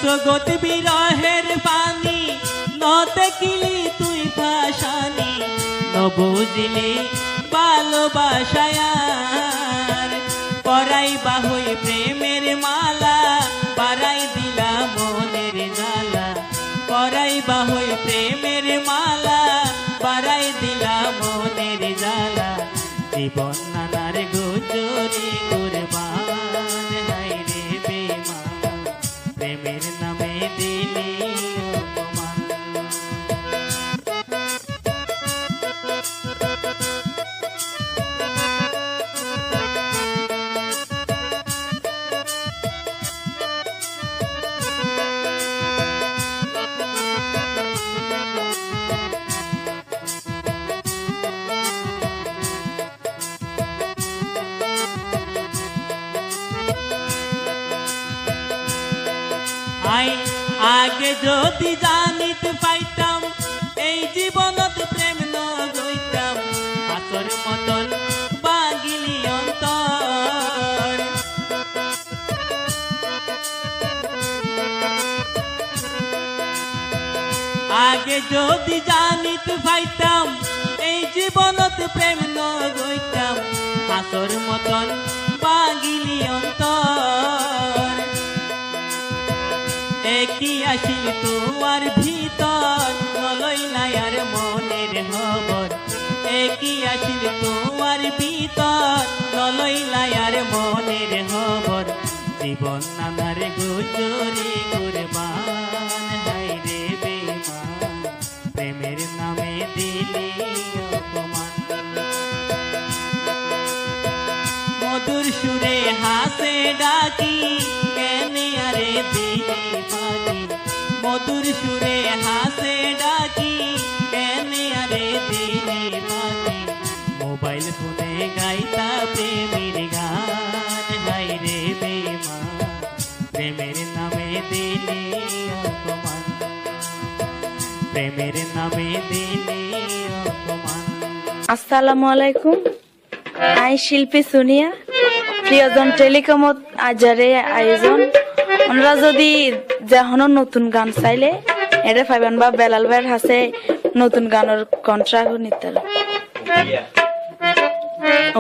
জগৎ বিরহের পানি নতে কিলি তুই ভাসানি নবুঝিলি ভালোবাসায়ার পরাই বাহুই প্রেমের মালা পারাই দিলা মনের জ্বালা পরাই বাহুই প্রেমের মালা পারাই দিলা মনের জ্বালা জীবন নানার গোচরি কুরবান হায় রে বেঈমান প্রেমের নামে দিলি অপমান আগে যদি জানিতে পাইতাম এই জীবনত প্রেম নইতাম আসর মতন বাগিলি অন্তর আগে যদি জানিতে পাইতাম এই জীবনত প্রেম নইতাম আসর মতন বাগিলি অন্তর একই আসিল তোমার ভিতর নলইলাই আর মনের খবর একই আসিল তোমার ভিতর নলইলাই আর মনের খবর জীবন নানার গোচরি কুরবান হায় রে বেঈমান প্রেমের নামে দিলি অপমান মধুর সুরে হাসে ডাকি কেনে আরে দিলি পাখি মধুর সুরে হাসে ডাকি কেনে আরে দিলি পাখি মোবাইল ফোনে গাইতা প্রেমের গান হায় রে বেঈমান প্রেমের নামে দিলি অপমান প্রেমের নামে দিলি অপমান। আসসালামু আলাইকুম, আই শিল্পী সোনিয়া প্রিয়জন টেলিকমত আজারে আয়োজন ওনারা যদি যখন নতুন গান চাইলে এটা পাইবেন বা বেলাল ভাইয়ের হাসে নতুন গানের কন্ট্রাক্ট নিতে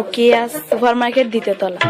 ওকিয়া সুপার মার্কেট দিতে তলা।